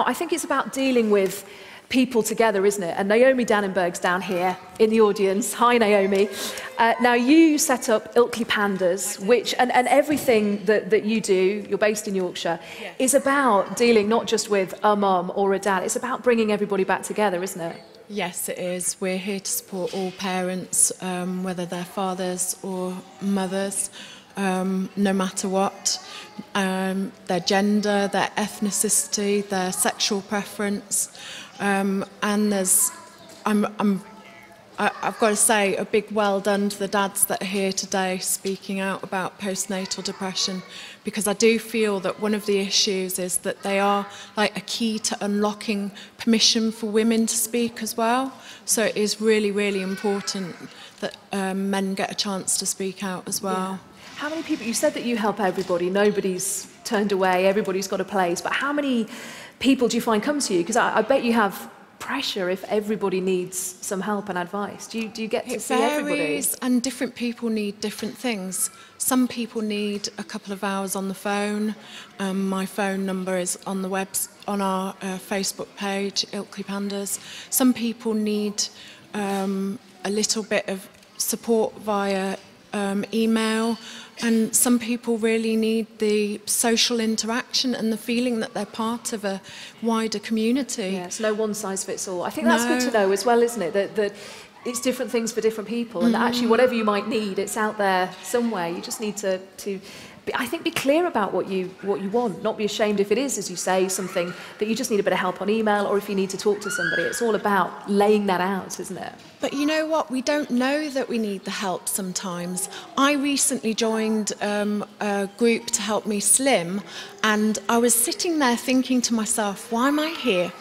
I think it's about dealing with people together, isn't it? And Naomi Dannenberg's down here in the audience. Hi, Naomi. Now, you set up Ilkley Pandas, which, and everything that you do, you're based in Yorkshire, yes, is about dealing not just with a mum or a dad, it's about bringing everybody back together, isn't it? Yes, it is. We're here to support all parents, whether they're fathers or mothers, no matter what. Their gender, their ethnicity, their sexual preference, and I've got to say a big well done to the dads that are here today speaking out about postnatal depression, because I do feel that one of the issues is that they are like a key to unlocking permission for women to speak as well. So it is really, really important that men get a chance to speak out as well. Yeah. How many people, you said that you help everybody, nobody's turned away, everybody's got a place, but how many people do you find come to you? Because I bet you have pressure if everybody needs some help and advice. Do you get to see everybody? It varies, and different people need different things. Some people need a couple of hours on the phone. My phone number is on the on our Facebook page, Ilkley Pandas. Some people need a little bit of support via email, and some people really need the social interaction and the feeling that they're part of a wider community. Yes, no one size fits all. I think that's good to know as well, isn't it? That it's different things for different people, and that actually whatever you might need, it's out there somewhere. You just need to I think be clear about what you want, not be ashamed if it is, as you say, something that you just need a bit of help on email, or if you need to talk to somebody. It's all about laying that out, isn't it? But you know what? We don't know that we need the help sometimes. I recently joined a group to help me slim, and I was sitting there thinking to myself, why am I here?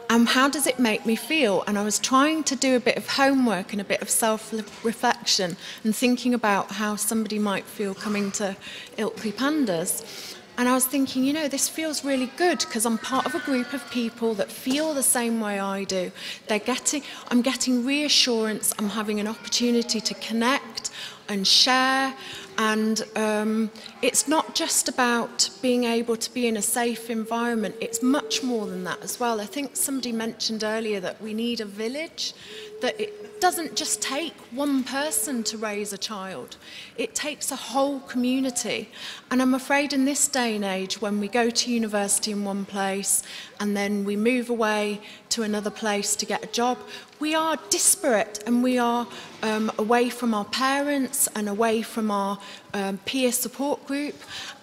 How does it make me feel? And I was trying to do a bit of homework and a bit of self-reflection and thinking about how somebody might feel coming to Ilkley Pandas. And I was thinking, you know, this feels really good because I'm part of a group of people that feel the same way I do. I'm getting reassurance, I'm having an opportunity to connect and share. And it's not just about being able to be in a safe environment, it's much more than that as well. I think somebody mentioned earlier that we need a village, that it doesn't just take one person to raise a child, it takes a whole community. And I'm afraid in this day and age, when we go to university in one place and then we move away to another place to get a job, we are disparate, and we are away from our parents and away from our peer support group,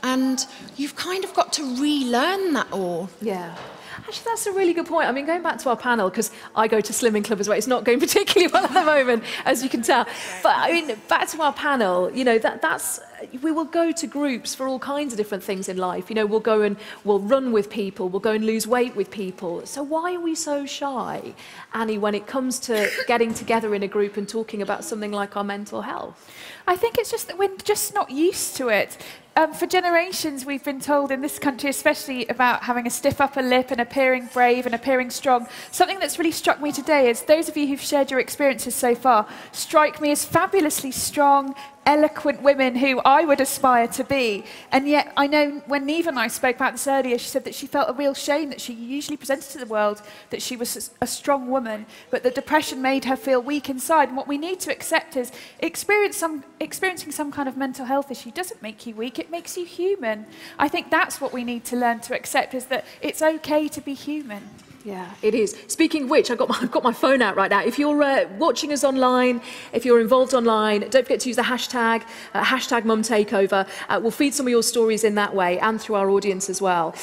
and you've kind of got to relearn that all. Yeah. Actually, that's a really good point. I mean, going back to our panel, because I go to Slimming Club as well, it's not going particularly well at the moment, as you can tell. But I mean, back to our panel, you know, we will go to groups for all kinds of different things in life. You know, we'll go and we'll run with people, we'll go and lose weight with people. So why are we so shy, Annie, when it comes to getting together in a group and talking about something like our mental health? I think it's just that we're just not used to it. For generations, we've been told in this country, especially about having a stiff upper lip and appearing brave and appearing strong. Something that's really struck me today is those of you who've shared your experiences so far strike me as fabulously strong, eloquent women who I would aspire to be. And yet I know when Neev and I spoke about this earlier, she said that she felt a real shame that she usually presented to the world that she was a strong woman, but the depression made her feel weak inside. And what we need to accept is experiencing some kind of mental health issue doesn't make you weak, it makes you human. I think that's what we need to learn to accept, is that it's okay to be human. Yeah, it is. Speaking of which, I've got my phone out right now. If you're watching us online, if you're involved online, don't forget to use the hashtag #MumTakeover. We'll feed some of your stories in that way and through our audience as well.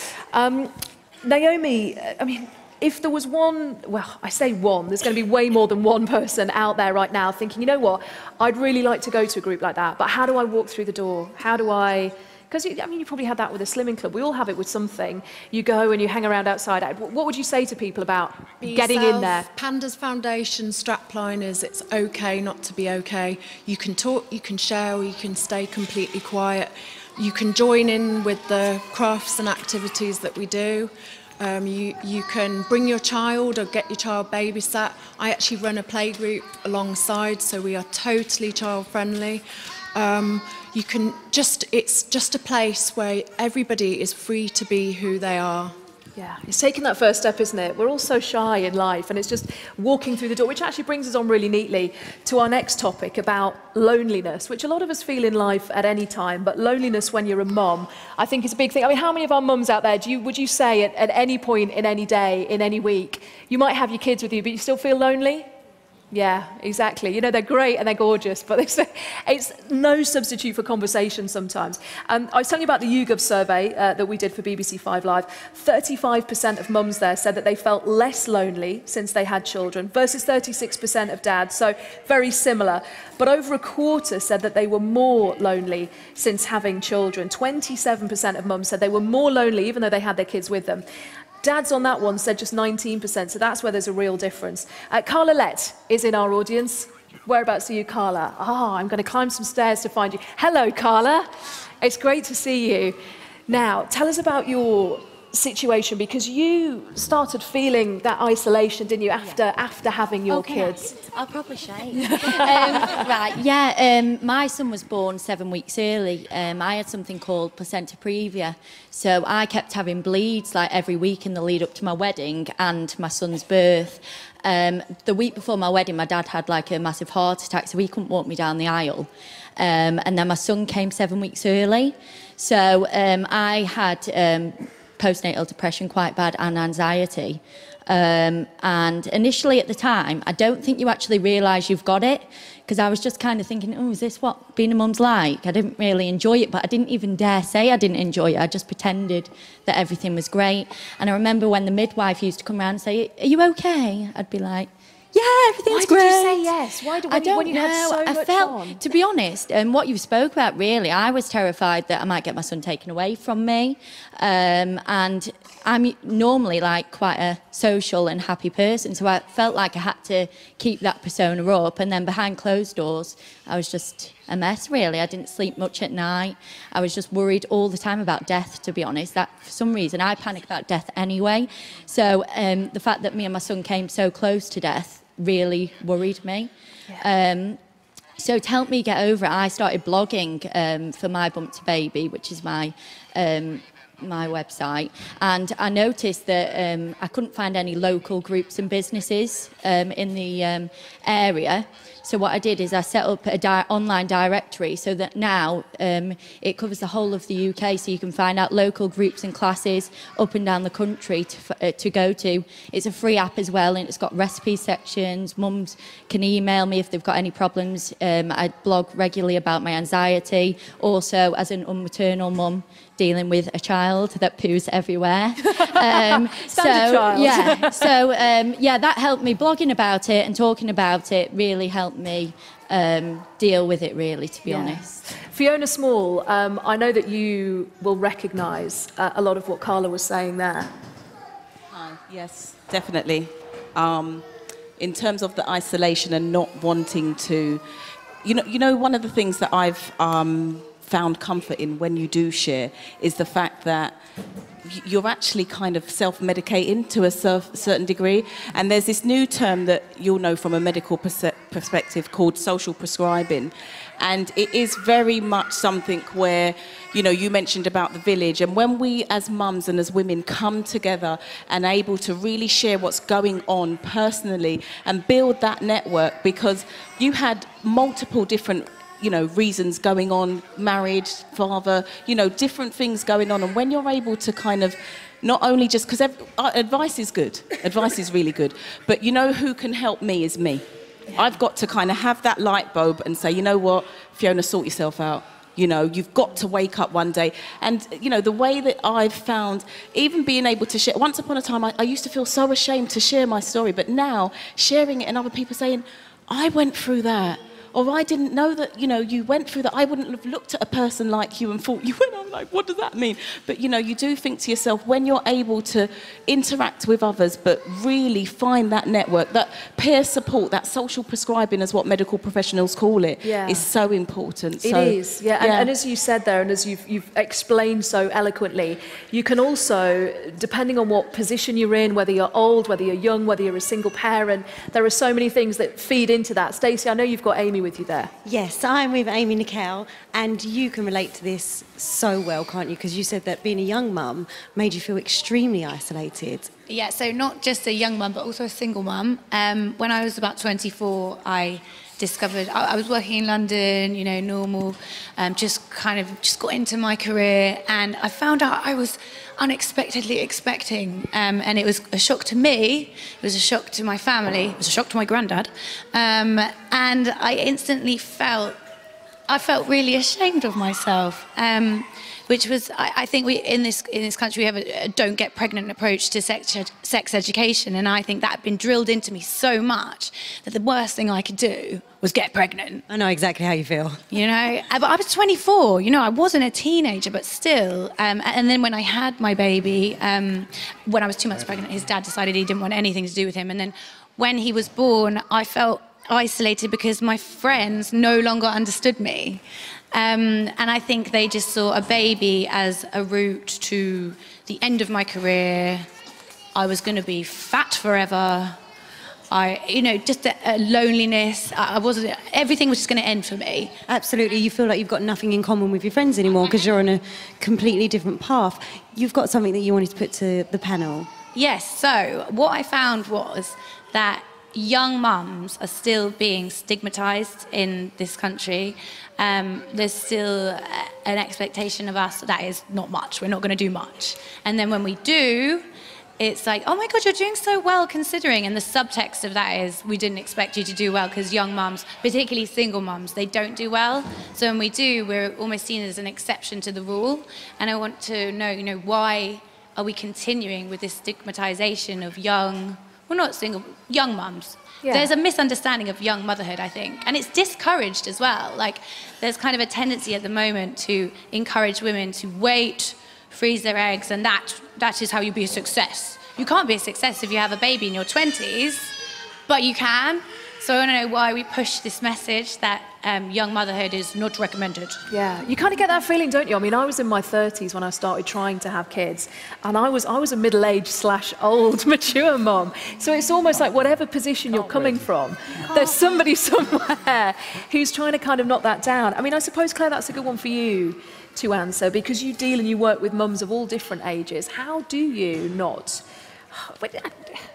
Naomi, I mean, if there was one, well, I say one, there's going to be way more than one person out there right now thinking, you know what, I'd really like to go to a group like that, but how do I walk through the door? How do I... Because, I mean, you probably had that with a Slimming Club. We all have it with something. You go and you hang around outside. What would you say to people about getting in there? Pandas Foundation strapline is it's okay not to be okay. You can talk, you can share, or you can stay completely quiet. You can join in with the crafts and activities that we do. You can bring your child or get your child babysat. I actually run a playgroup alongside, so we are totally child friendly. You can it's just a place where everybody is free to be who they are. Yeah, it's taking that first step, isn't it? We're all so shy in life, and it's just walking through the door, which actually brings us on really neatly to our next topic about loneliness, which a lot of us feel in life at any time, but loneliness when you're a mum, I think is a big thing. I mean, how many of our mums out there, would you say at any point in any day, in any week, you might have your kids with you, but you still feel lonely? Yeah, exactly. You know, they're great and they're gorgeous, but it's no substitute for conversation sometimes. I was telling you about the YouGov survey that we did for BBC 5 Live. 35% of mums there said that they felt less lonely since they had children versus 36% of dads, so very similar. But over a quarter said that they were more lonely since having children. 27% of mums said they were more lonely even though they had their kids with them. Dads on that one said just 19%, so that's where there's a real difference. Carla Lett is in our audience. Whereabouts are you, Carla? I'm going to climb some stairs to find you. Hello, Carla. It's great to see you. Now, tell us about your situation, because you started feeling that isolation, didn't you, after having your kids? I'll probably shake. My son was born 7 weeks early. I had something called placenta previa, so I kept having bleeds like every week in the lead up to my wedding and my son's birth. The week before my wedding, my dad had like a massive heart attack, so he couldn't walk me down the aisle. And then my son came 7 weeks early, so I had postnatal depression quite bad and anxiety. And initially at the time, I don't think you actually realise you've got it, because I was just kind of thinking, oh, is this what being a mum's like? I didn't really enjoy it, but I didn't even dare say I didn't enjoy it. I just pretended that everything was great. And I remember when the midwife used to come around and say, are you okay? I'd be like, yeah, everything's great. Why did you say yes? Why did, when you had so much on? To be honest, what you spoke about, really, I was terrified that I might get my son taken away from me. And I'm normally like quite a social and happy person, so I felt like I had to keep that persona up. And then behind closed doors, I was just a mess, really. I didn't sleep much at night. I was just worried all the time about death, to be honest. That, for some reason, I panic about death anyway. So the fact that me and my son came so close to death really worried me. Yeah. So to help me get over it, I started blogging for My Bump to Baby, which is my website, and I noticed that I couldn't find any local groups and businesses in the area. So what I did is I set up an online directory so that now it covers the whole of the UK, so you can find out local groups and classes up and down the country to go to. It's a free app as well, and it's got recipe sections. Mums can email me if they've got any problems. I blog regularly about my anxiety. Also, as an unmaternal mum, dealing with a child that poos everywhere. That helped me. Blogging about it and talking about it really helped me deal with it, really, to be honest. Fiona Small, I know that you will recognise a lot of what Carla was saying there. Yes, definitely. In terms of the isolation and not wanting to, you know, one of the things that I've found comfort in when you do share is the fact that you're actually kind of self-medicating to a certain degree. And there's this new term that you'll know from a medical perspective called social prescribing. And it is very much something where, you know, you mentioned about the village. And when we as mums and as women come together and able to really share what's going on personally and build that network, because you had multiple different reasons going on, married, father, different things going on. And when you're able to kind of not only just, because advice is good, advice is really good, but who can help me is me. Yeah. I've got to kind of have that light bulb and say, you know what, Fiona, sort yourself out. You've got to wake up one day. And, the way that I've found, even being able to share, once upon a time, I used to feel so ashamed to share my story, but now sharing it and other people saying, I went through that. Or I didn't know that, you went through that. I wouldn't have looked at a person like you and thought you went. I'm like, what does that mean? But, you do think to yourself, when you're able to interact with others, but really find that network, that peer support, that social prescribing is what medical professionals call it, is so important. It is, yeah. And as you said there, and as you've explained so eloquently, you can also, depending on what position you're in, whether you're old, whether you're young, whether you're a single parent, there are so many things that feed into that. Stacey, I know you've got Amy you with you there? Yes, I'm with Amy Nicole, and you can relate to this so well, can't you? Because you said that being a young mum made you feel extremely isolated. Yeah, so not just a young mum, but also a single mum. When I was about 24, I discovered I was working in London, you know, normal, just got into my career, and I found out I was unexpectedly expecting, and it was a shock to me, it was a shock to my family, it was a shock to my granddad, and I instantly felt really ashamed of myself, which was, I think we in this country we have a don't get pregnant approach to sex education, and I think that had been drilled into me so much that the worst thing I could do was get pregnant. I know exactly how you feel. You know, but I was 24, you know, I wasn't a teenager, but still. And then when I had my baby, when I was 2 months pregnant, his dad decided he didn't want anything to do with him. And then when he was born, I felt isolated because my friends no longer understood me. And I think they just saw a baby as a route to the end of my career. I was going to be fat forever. Just a loneliness. Everything was just going to end for me. Absolutely, you feel like you've got nothing in common with your friends anymore because you're on a completely different path. You've got something that you wanted to put to the panel. Yes, so what I found was that young mums are still being stigmatised in this country. There's still an expectation of us that is not much. We're not going to do much. And then when we do, it's like, oh my God, you're doing so well considering. And the subtext of that is, we didn't expect you to do well because young mums, particularly single mums, they don't do well. So when we do, we're almost seen as an exception to the rule. And I want to know, why are we continuing with this stigmatization of young mums? Yeah. There's a misunderstanding of young motherhood, I think. And it's discouraged as well. Like, there's kind of a tendency at the moment to encourage women to wait, freeze their eggs, and that is how you be a success. You can't be a success if you have a baby in your 20s, but you can. So I want to know why we push this message that young motherhood is not recommended. Yeah, you kind of get that feeling, don't you? I mean, I was in my 30s when I started trying to have kids, and I was a middle-aged / old, mature mom. So it's almost like whatever position you're coming from, there's somebody somewhere who's trying to kind of knock that down. I mean, I suppose, Claire, that's a good one for you to answer, because you deal and you work with mums of all different ages. How do you not...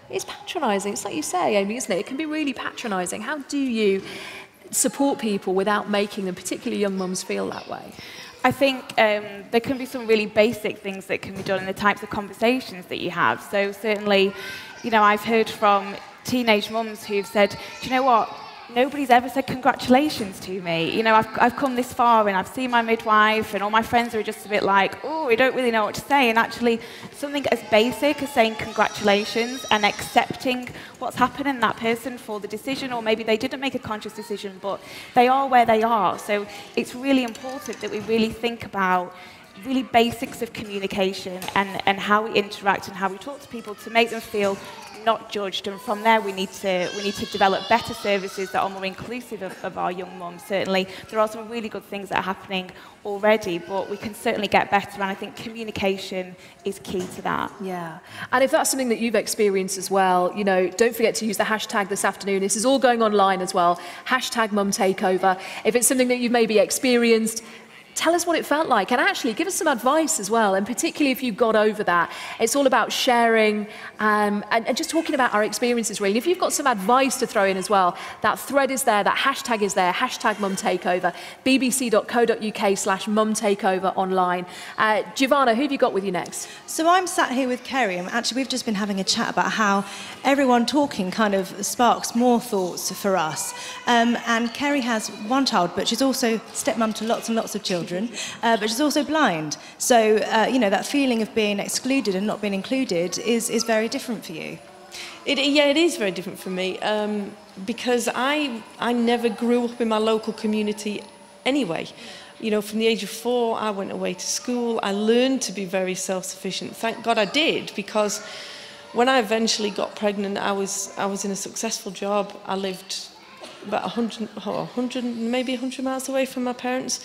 It's patronising. It's like you say, Amy, isn't it? It can be really patronising. How do you support people without making them, particularly young mums, feel that way? I think there can be some really basic things that can be done in the types of conversations that you have. So certainly, I've heard from teenage mums who've said, do you know what? Nobody's ever said congratulations to me. I've come this far and I've seen my midwife and all my friends are just a bit like, oh, we don't really know what to say. And actually, something as basic as saying congratulations and accepting what's happened in that person for the decision, or maybe they didn't make a conscious decision, but they are where they are. So it's really important that we really think about really basics of communication and how we interact and how we talk to people to make them feel not judged, and from there we need to develop better services that are more inclusive of our young mums. Certainly there are some really good things that are happening already, but we can certainly get better, and I think communication is key to that. Yeah, and if that's something that you've experienced as well, don't forget to use the hashtag this afternoon. This is all going online as well, #MumTakeover. If it's something that you've maybe experienced, tell us what it felt like, and actually give us some advice as well, and particularly if you got over that. It's all about sharing and just talking about our experiences, really. And if you've got some advice to throw in as well, that thread is there, that hashtag is there, #MumTakeover, bbc.co.uk/MumTakeover online. Giovanna, who have you got with you next? So I'm sat here with Kerry, and actually we've just been having a chat about how everyone talking kind of sparks more thoughts for us. And Kerry has one child, but she's also stepmom to lots and lots of children. But she's also blind. So, that feeling of being excluded and not being included is very different for you. It is very different for me, because I never grew up in my local community anyway. From the age of 4, I went away to school. I learned to be very self-sufficient. Thank God I did, because when I eventually got pregnant, I was in a successful job. I lived about 100, maybe 100 miles away from my parents.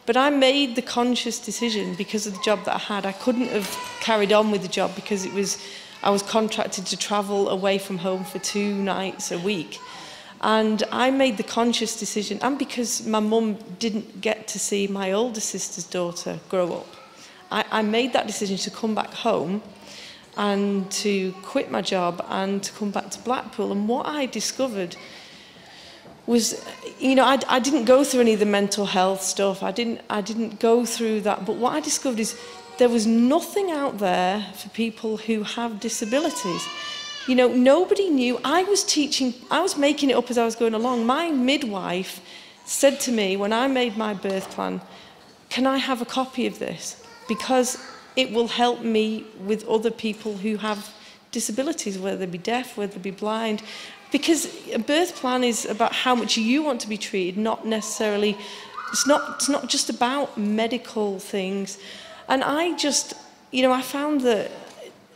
But I made the conscious decision because of the job that I had. I couldn't have carried on with the job because I was contracted to travel away from home for 2 nights a week. And I made the conscious decision, and because my mum didn't get to see my older sister's daughter grow up, I made that decision to come back home and to quit my job and to come back to Blackpool. And what I discovered was, you know, I didn't go through any of the mental health stuff. I didn't go through that. But what I discovered is there was nothing out there for people who have disabilities. You know, nobody knew. I was making it up as I was going along. My midwife said to me when I made my birth plan, "Can I have a copy of this? Because it will help me with other people who have disabilities, whether they be deaf, whether they be blind." Because a birth plan is about how much you want to be treated, not necessarily, it's not just about medical things. And I just, you know, I found that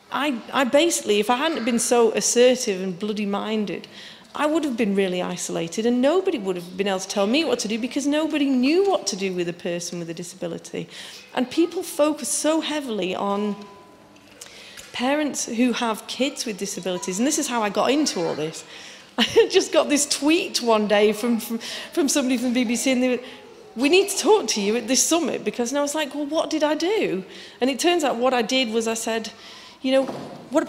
I basically, if I hadn't been so assertive and bloody-minded, I would have been really isolated, and nobody would have been able to tell me what to do because nobody knew what to do with a person with a disability. And people focus so heavily on parents who have kids with disabilities, and this is how I got into all this. I just got this tweet one day from somebody from the BBC, and they were, "We need to talk to you at this summit," because, and I was like, well, what did I do? And it turns out what I did was I said, you know, what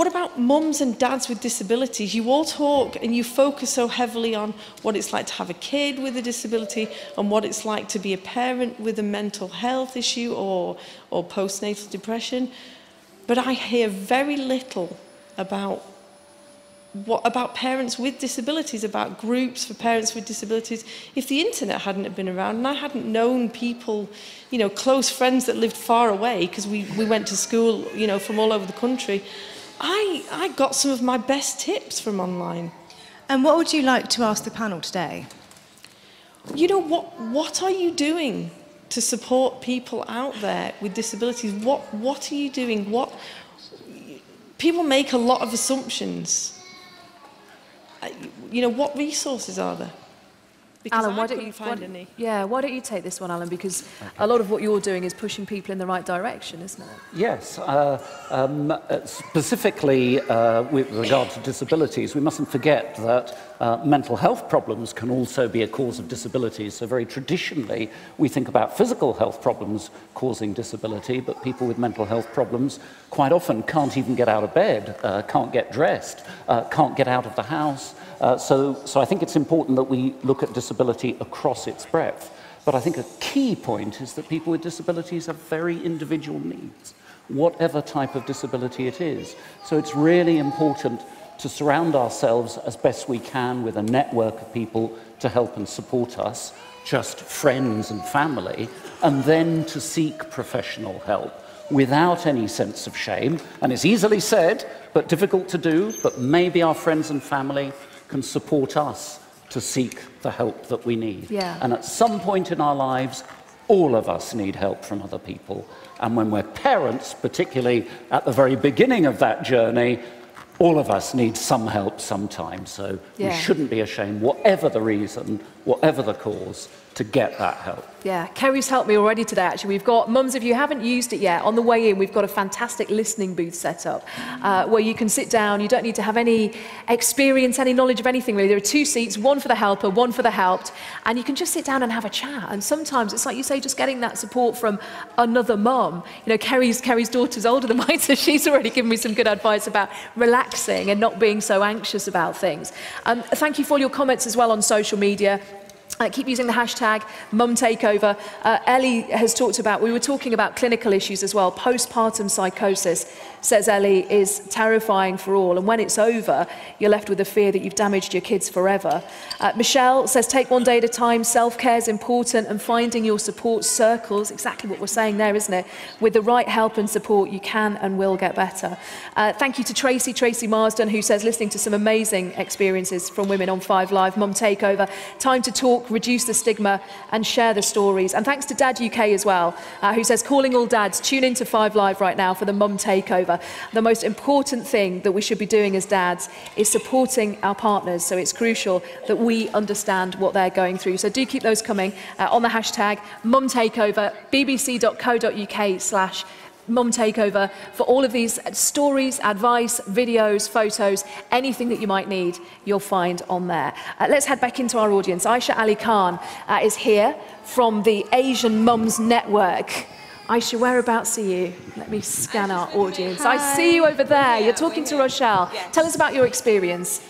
about mums and dads with disabilities? You all talk and you focus so heavily on what it's like to have a kid with a disability and what it's like to be a parent with a mental health issue or postnatal depression. But I hear very little about parents with disabilities, about groups for parents with disabilities. If the internet hadn't have been around and I hadn't known people, you know, close friends that lived far away, because we went to school, you know, from all over the country, I got some of my best tips from online. And what would you like to ask the panel today? You know, what are you doing to support people out there with disabilities? What are you doing? People make a lot of assumptions. You know, what resources are there? Because Alan, why don't you take this one, Alan? Because a lot of what you're doing is pushing people in the right direction, isn't it? Yes. Specifically with regard to disabilities, we mustn't forget that mental health problems can also be a cause of disabilities. So very traditionally, we think about physical health problems causing disability, but people with mental health problems quite often can't even get out of bed, can't get dressed, can't get out of the house. So I think it's important that we look at disability across its breadth. But I think a key point is that people with disabilities have very individual needs, whatever type of disability it is. So it's really important to surround ourselves as best we can with a network of people to help and support us, just friends and family, and then to seek professional help without any sense of shame. And it's easily said, but difficult to do, but maybe our friends and family can support us to seek the help that we need. Yeah. And at some point in our lives, all of us need help from other people. And when we're parents, particularly at the very beginning of that journey, all of us need some help sometime. So we shouldn't be ashamed, whatever the reason, whatever the cause, to get that help. Yeah, Kerry's helped me already today, actually. We've got, mums, if you haven't used it yet, on the way in, we've got a fantastic listening booth set up where you can sit down. You don't need to have any experience, any knowledge of anything, really. There are 2 seats, one for the helper, one for the helped, and you can just sit down and have a chat. And sometimes it's like you say, just getting that support from another mum. You know, Kerry's daughter's older than mine, so she's already given me some good advice about relaxing and not being so anxious about things. Thank you for all your comments as well on social media. Keep using the hashtag #MumTakeover. Ellie has talked about, we were talking about clinical issues as well. Postpartum psychosis, says Ellie, is terrifying for all. And when it's over, you're left with the fear that you've damaged your kids forever. Michelle says, take one day at a time. Self-care is important, and finding your support circles, exactly what we're saying there, isn't it? With the right help and support, you can and will get better. Thank you to Tracy Marsden, who says, listening to some amazing experiences from women on 5 Live, Mum Takeover. Time to talk, reduce the stigma, and share the stories. And thanks to Dad UK as well, who says, calling all dads, tune into 5 Live right now for the Mum Takeover. The most important thing that we should be doing as dads is supporting our partners. So it's crucial that we understand what they're going through. So do keep those coming on the hashtag #MumTakeover, bbc.co.uk/. Mum Takeover for all of these stories, advice, videos, photos, anything that you might need, you'll find on there. Let's head back into our audience. Aisha Ali Khan is here from the Asian Mums Network. Aisha, whereabouts are you? Let me scan our audience. Hi. I see you over there. You're talking to Rochelle. Yes. Tell us about your experience.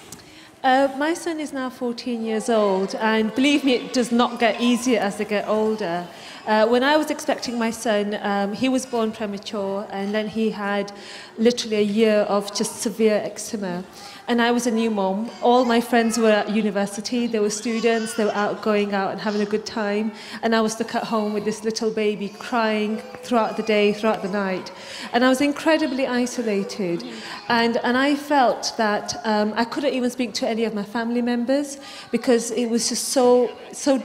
My son is now 14 years old, and believe me, it does not get easier as they get older. When I was expecting my son, he was born premature, and then he had literally a year of just severe eczema. And I was a new mom. All my friends were at university. They were students. They were going out and having a good time. And I was stuck at home with this little baby crying throughout the day, throughout the night. And I was incredibly isolated. And I felt that I couldn't even speak to any of my family members because it was just so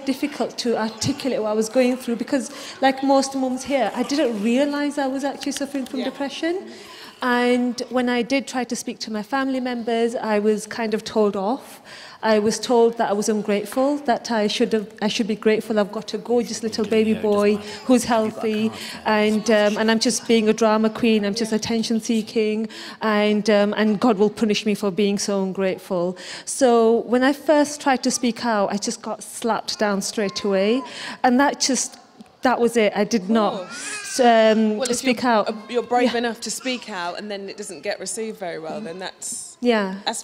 difficult to articulate what I was going through. Because like most mums here, I didn't realize I was actually suffering from depression. And when I did try to speak to my family members, I was kind of told off. I was told that I was ungrateful, that I should be grateful I've got a gorgeous little baby boy who's healthy, and I'm just being a drama queen, I'm just attention seeking, and God will punish me for being so ungrateful. So when I first tried to speak out, I just got slapped down straight away, and that was it. I did not speak out. You're brave enough to speak out, and then it doesn't get received very well. Then that's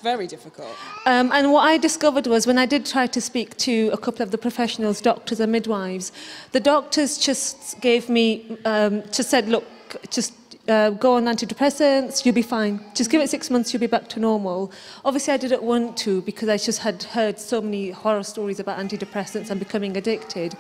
very difficult. And what I discovered was when I did try to speak to a couple of the professionals, doctors and midwives, the doctors just gave me, just said, look, just go on antidepressants, you'll be fine. Just give it 6 months, you'll be back to normal. Obviously, I didn't want to because I just had heard so many horror stories about antidepressants and becoming addicted.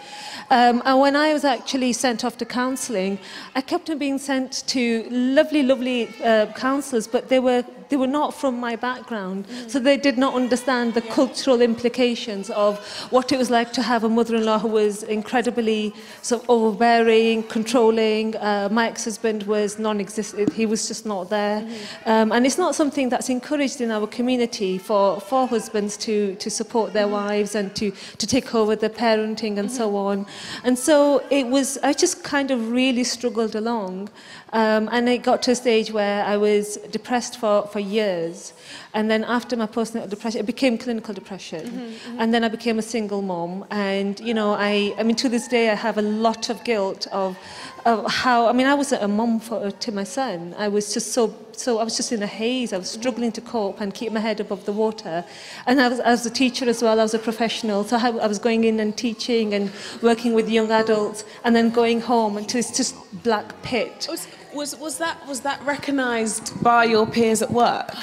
And when I was actually sent off to counselling, I kept on being sent to lovely counsellors, but they were not from my background, so they did not understand the cultural implications of what it was like to have a mother-in-law who was incredibly sort of overbearing, controlling. My ex-husband was non-existent; he was just not there, and it's not something that's encouraged in our community for husbands to support their wives and to take over the parenting and so on. And so I just kind of really struggled along. And it got to a stage where I was depressed for years. And then after my postnatal depression, it became clinical depression. And then I became a single mom. And, you know, I mean, to this day, I have a lot of guilt of how, I mean, I wasn't a mom to my son. I was just I was just in a haze. I was struggling to cope and keep my head above the water. And I was a teacher as well. I was a professional. So I was going in and teaching and working with young adults and then going home until it's just black pit. Was that recognised by your peers at work?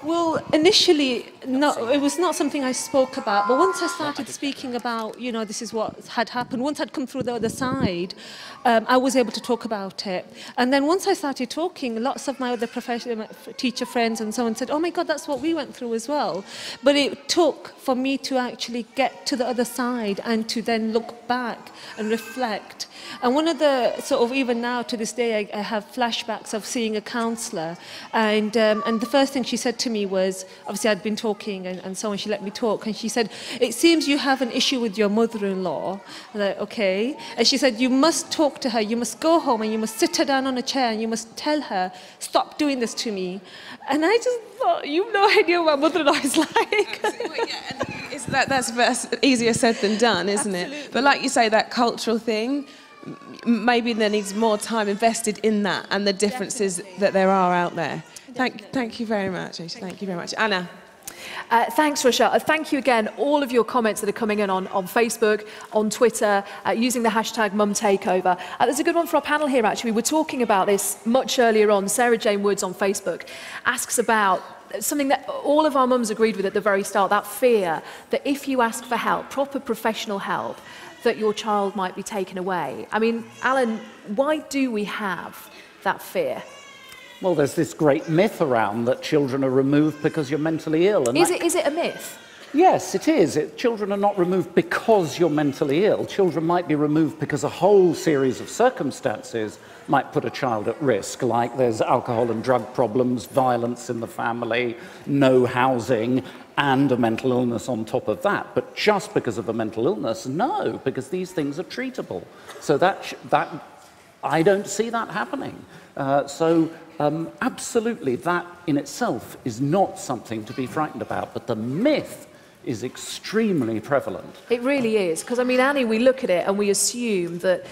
Well, initially, no, it was not something I spoke about. But once I started speaking about, you know, this is what had happened, once I'd come through the other side, I was able to talk about it. And then once I started talking, lots of my other professional teacher friends and so on said, oh my God, that's what we went through as well. But it took for me to actually get to the other side and to then look back and reflect. And one of the sort of, even now to this day, I have flashbacks of seeing a counsellor, and the first thing she said to me was, obviously I'd been talking and so on, she let me talk, and she said, it seems you have an issue with your mother-in-law. I'm like, okay. And she said, you must talk to her, you must go home and you must sit her down on a chair and you must tell her, stop doing this to me. And I just thought, you've no idea what my mother-in-law is like. That's easier said than done, isn't it? But like you say, that cultural thing, maybe there needs more time invested in that and the differences that there are out there. Thank you very much, Aisha. Thank you very much. Anna. Thanks, Rochelle. Thank you again, all of your comments that are coming in on Facebook, on Twitter, using the hashtag #MumTakeover. There's a good one for our panel here, actually. We were talking about this much earlier on. Sarah Jane Woods on Facebook asks about something that all of our mums agreed with at the very start, that fear that if you ask for help, proper professional help, that your child might be taken away. I mean, Alan, why do we have that fear? Well, there's this great myth around that children are removed because you're mentally ill. And is it a myth? Yes, it is. Children are not removed because you're mentally ill. Children might be removed because a whole series of circumstances might put a child at risk, like there's alcohol and drug problems, violence in the family, no housing, and a mental illness on top of that. But just because of a mental illness, no, because these things are treatable. So that I don't see that happening. Absolutely, that in itself is not something to be frightened about, but the myth is extremely prevalent. It really is, because I mean, Annie, we look at it and we assume that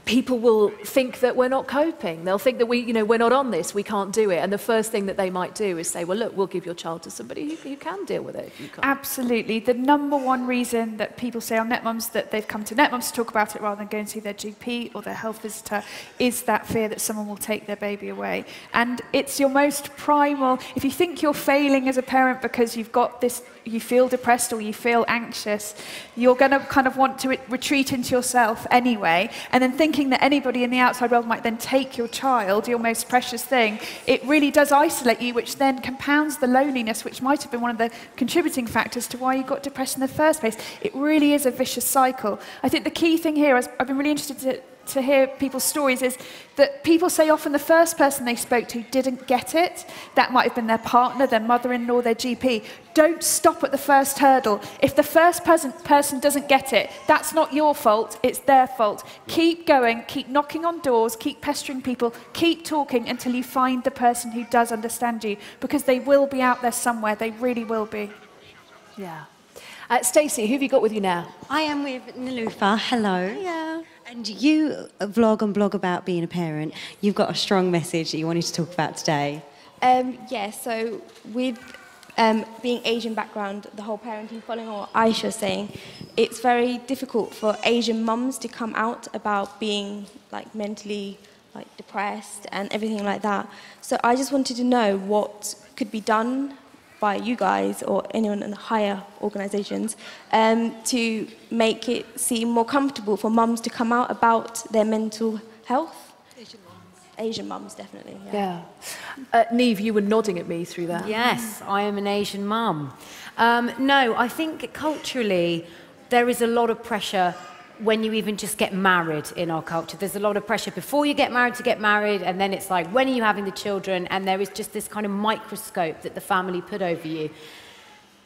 people will think that we're not coping. They'll think that we're not on this, we can't do it. And the first thing that they might do is say, well, look, we'll give your child to somebody who can deal with it if you can't. Absolutely. The number one reason that people say on NetMums that they've come to NetMums to talk about it rather than go and see their GP or their health visitor is that fear that someone will take their baby away. And it's your most primal, if you think you're failing as a parent because you've got this, you feel depressed or you feel anxious, you're going to kind of want to retreat into yourself anyway, and then thinking that anybody in the outside world might then take your child, your most precious thing, it really does isolate you, which then compounds the loneliness, which might have been one of the contributing factors to why you got depressed in the first place. It really is a vicious cycle. I think the key thing here is, I've been really interested to hear people's stories, is that people say often the first person they spoke to didn't get it. That might have been their partner, their mother-in-law, their GP. Don't stop at the first hurdle. If the first person doesn't get it, that's not your fault, it's their fault. Keep going, keep knocking on doors, keep pestering people, keep talking until you find the person who does understand you, because they will be out there somewhere, they really will be. Yeah. Stacey, who have you got with you now? I am with Nilufa. Hello. Yeah. And you vlog and blog about being a parent. You've got a strong message that you wanted to talk about today. Yeah, so with being Asian background, the whole parenting, following what Aisha was saying, it's very difficult for Asian mums to come out about being like mentally depressed and everything like that. So I just wanted to know what could be done by you guys or anyone in the higher organisations to make it seem more comfortable for mums to come out about their mental health. Asian mums, definitely. Yeah. Neev, you were nodding at me through that. Yes, I am an Asian mum. No, I think culturally there is a lot of pressure when you even just get married in our culture. There's a lot of pressure before you get married to get married, and then it's like, when are you having the children? And there is just this kind of microscope that the family put over you.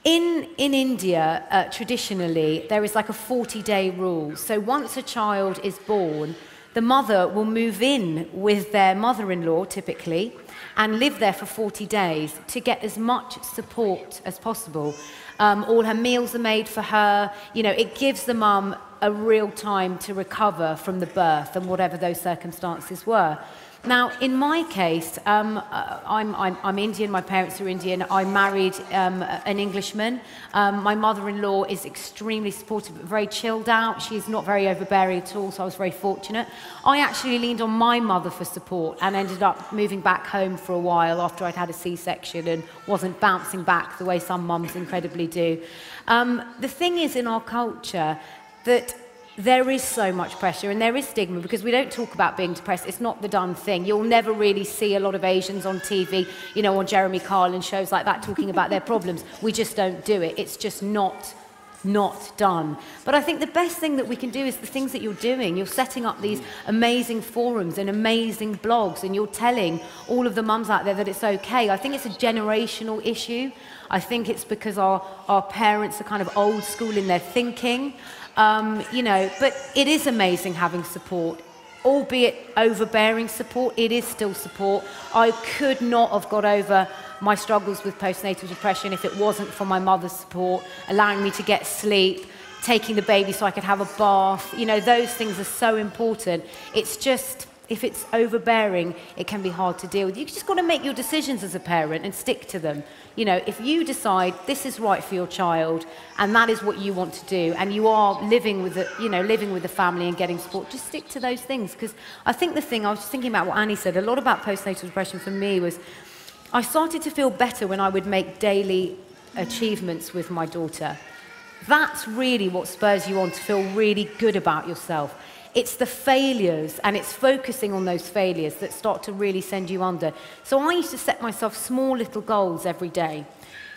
In India, traditionally, there is like a 40-day rule. So once a child is born, the mother will move in with their mother-in-law, typically, and live there for 40 days to get as much support as possible. All her meals are made for her. You know, it gives the mum a real time to recover from the birth and whatever those circumstances were. Now, in my case, I'm Indian, my parents are Indian, I married an Englishman. My mother-in-law is extremely supportive, but very chilled out. She's not very overbearing at all, so I was very fortunate. I actually leaned on my mother for support and ended up moving back home for a while after I'd had a C-section and wasn't bouncing back the way some mums incredibly do. The thing is, in our culture, that there is so much pressure and there is stigma because we don't talk about being depressed. It's not the done thing. You'll never really see a lot of Asians on TV, you know, on Jeremy Kyle and shows like that talking about their problems. We just don't do it. It's just not done. But I think the best thing that we can do is the things that you're doing. You're setting up these amazing forums and amazing blogs, and you're telling all of the mums out there that it's okay. I think it's a generational issue. I think it's because our parents are kind of old school in their thinking. You know, but it is amazing having support, albeit overbearing support. It is still support. I could not have got over my struggles with postnatal depression if it wasn't for my mother's support, allowing me to get sleep, taking the baby so I could have a bath. You know, those things are so important. It's just, if it's overbearing, it can be hard to deal with. You just got to make your decisions as a parent and stick to them. You know, if you decide this is right for your child and that is what you want to do, and you are living with the family and getting support, just stick to those things. Because I think the thing, I was just thinking about what Annie said, a lot about postnatal depression for me was, I started to feel better when I would make daily achievements with my daughter. That's really what spurs you on to feel really good about yourself. It's the failures, and it's focusing on those failures that start to really send you under. So I used to set myself small little goals every day.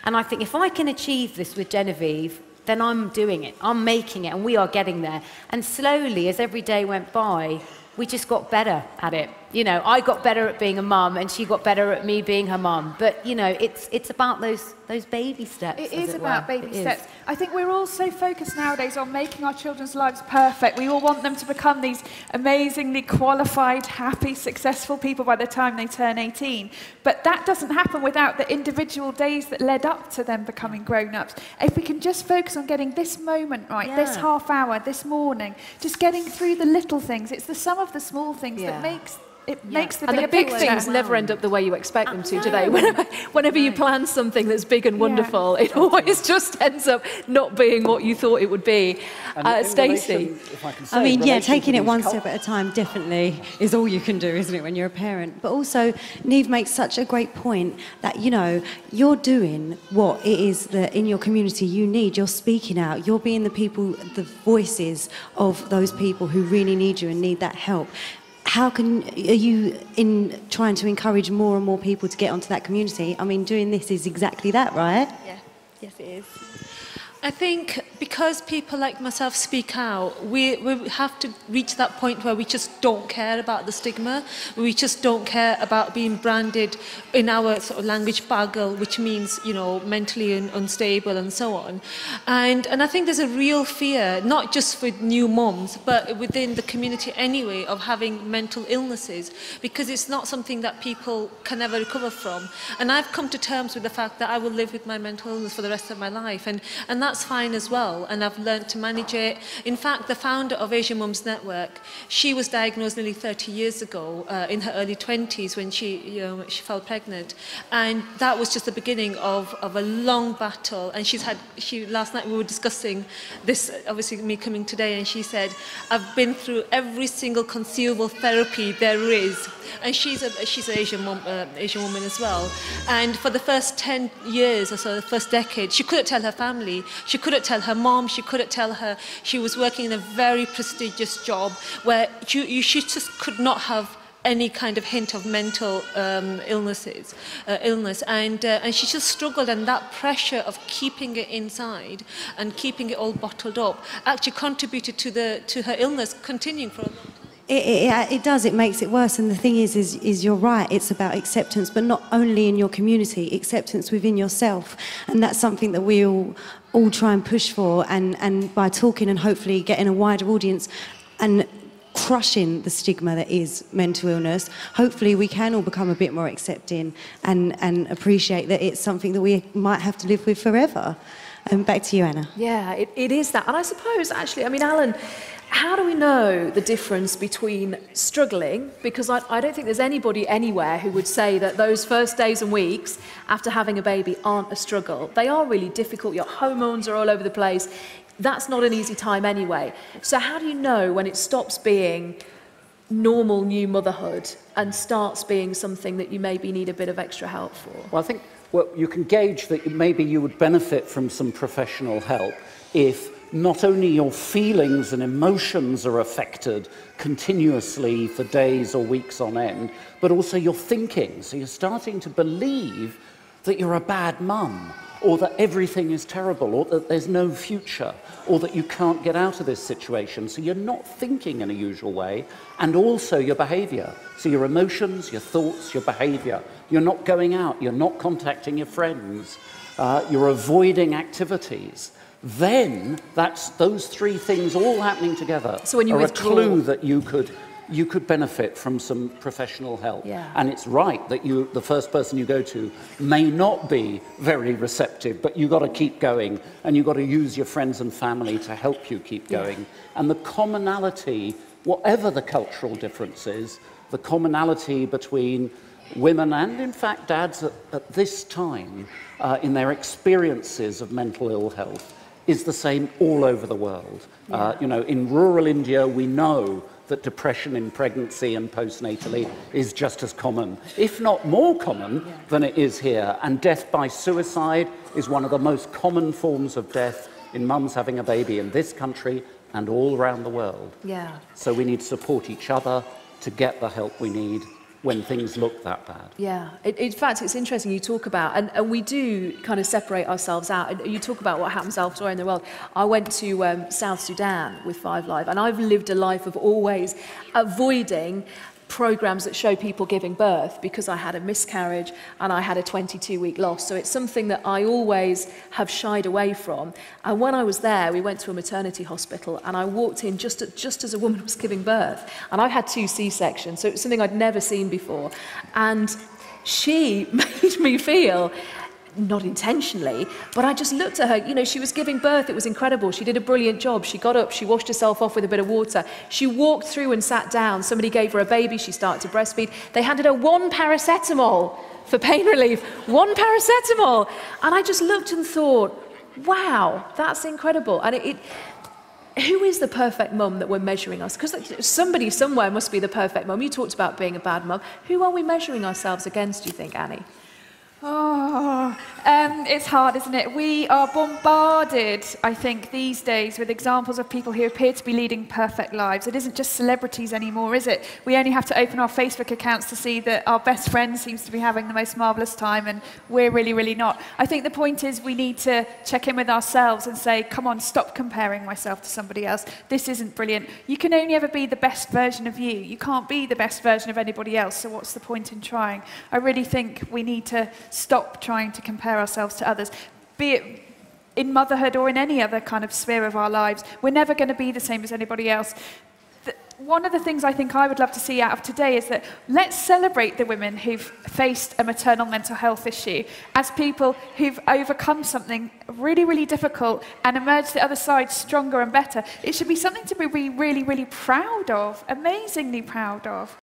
And I think if I can achieve this with Genevieve, then I'm doing it. I'm making it, and we are getting there. And slowly, as every day went by, we just got better at it. You know, I got better at being a mum and she got better at me being her mum. But, you know, it's about those baby steps. It is about baby steps. I think we're all so focused nowadays on making our children's lives perfect. We all want them to become these amazingly qualified, happy, successful people by the time they turn 18. But that doesn't happen without the individual days that led up to them becoming grown-ups. If we can just focus on getting this moment right, this half hour, this morning, just getting through the little things. It's the sum of the small things that makes the and the big things never end up the way you expect them to, do they? Whenever you plan something that's big and wonderful, it always just ends up not being what you thought it would be. Stacey? I mean, yeah, taking it one step at a time definitely is all you can do, isn't it, when you're a parent? But also, Neev makes such a great point that, you know, you're doing what it is that in your community you need. You're speaking out. You're being the people, the voices of those people who really need you and need that help. Are you in trying to encourage more and more people to get onto that community? I mean, doing this is exactly that, right? Yeah, yes it is. I think because people like myself speak out, we have to reach that point where we just don't care about the stigma. We just don't care about being branded in our sort of language bagel, which means, you know, mentally unstable and so on. And I think there's a real fear, not just for new moms, but within the community anyway, of having mental illnesses, because it's not something that people can ever recover from. And I've come to terms with the fact that I will live with my mental illness for the rest of my life, and that's fine as well, and I've learned to manage it. In fact, the founder of Asian Mums Network, she was diagnosed nearly 30 years ago, in her early 20s when she fell pregnant, and that was just the beginning of a long battle. And last night we were discussing this, obviously me coming today, and she said, I've been through every single conceivable therapy there is. And she's an Asian woman as well. And for the first 10 years or so, the first decade, she couldn't tell her family, she couldn't tell her mom, she couldn't tell her she was working in a very prestigious job where she just could not have any kind of hint of mental illness, and she just struggled, and that pressure of keeping it inside and keeping it all bottled up actually contributed to her illness continuing for a long time. It does, it makes it worse. And the thing is you're right, it's about acceptance, but not only in your community, acceptance within yourself. And that's something that we all try and push for, and by talking and hopefully getting a wider audience and crushing the stigma that is mental illness, hopefully we can all become a bit more accepting and appreciate that it's something that we might have to live with forever. And back to you, Anna. Yeah, it is that. And I suppose, actually, I mean, Alan, how do we know the difference between struggling? Because I don't think there's anybody anywhere who would say that those first days and weeks after having a baby aren't a struggle. They are really difficult. Your hormones are all over the place. That's not an easy time anyway. So how do you know when it stops being normal new motherhood and starts being something that you maybe need a bit of extra help for? Well, I think you can gauge that maybe you would benefit from some professional help if not only your feelings and emotions are affected continuously for days or weeks on end, but also your thinking. So you're starting to believe that you're a bad mum, or that everything is terrible, or that there's no future, or that you can't get out of this situation. So you're not thinking in a usual way, and also your behaviour. So your emotions, your thoughts, your behaviour. You're not going out, you're not contacting your friends, you're avoiding activities. Then that's those three things all happening together so when you are withdraw, a clue that you could benefit from some professional help. Yeah. And it's right that the first person you go to may not be very receptive, but you've got to keep going, and you've got to use your friends and family to help you keep going. Yeah. And the commonality, whatever the cultural difference is, the commonality between women and, in fact, dads at this time in their experiences of mental ill health is the same all over the world. Yeah. In rural India, we know that depression in pregnancy and postnatally is just as common, if not more common, than it is here. And death by suicide is one of the most common forms of death in mums having a baby in this country and all around the world. Yeah. So we need to support each other to get the help we need when things look that bad. Yeah, in fact, it's interesting you talk about, and we do kind of separate ourselves out. You talk about what happens elsewhere in the world. I went to South Sudan with 5 Live, and I've lived a life of always avoiding programs that show people giving birth because I had a miscarriage and I had a 22-week loss. So it's something that I always have shied away from. And when I was there, we went to a maternity hospital and I walked in just as a woman was giving birth. And I had 2 C-sections, so it was something I'd never seen before. And she made me feel, not intentionally, but I just looked at her, you know, she was giving birth, it was incredible, she did a brilliant job, she got up, she washed herself off with a bit of water, she walked through and sat down, somebody gave her a baby, she started to breastfeed, they handed her 1 paracetamol for pain relief, 1 paracetamol, and I just looked and thought, wow, that's incredible. And who is the perfect mum that we're measuring us? Because somebody somewhere must be the perfect mum. You talked about being a bad mum. Who are we measuring ourselves against, do you think, Annie? Oh, it's hard, isn't it? We are bombarded, I think, these days with examples of people who appear to be leading perfect lives. It isn't just celebrities anymore, is it? We only have to open our Facebook accounts to see that our best friend seems to be having the most marvellous time and we're really, really not. I think the point is we need to check in with ourselves and say, come on, stop comparing myself to somebody else. This isn't brilliant. You can only ever be the best version of you. You can't be the best version of anybody else, so what's the point in trying? I really think we need to stop trying to compare ourselves to others, be it in motherhood or in any other kind of sphere of our lives. We're never going to be the same as anybody else. One of the things I think I would love to see out of today is that let's celebrate the women who've faced a maternal mental health issue as people who've overcome something really, really difficult and emerged the other side stronger and better. It should be something to be really, really proud of, amazingly proud of.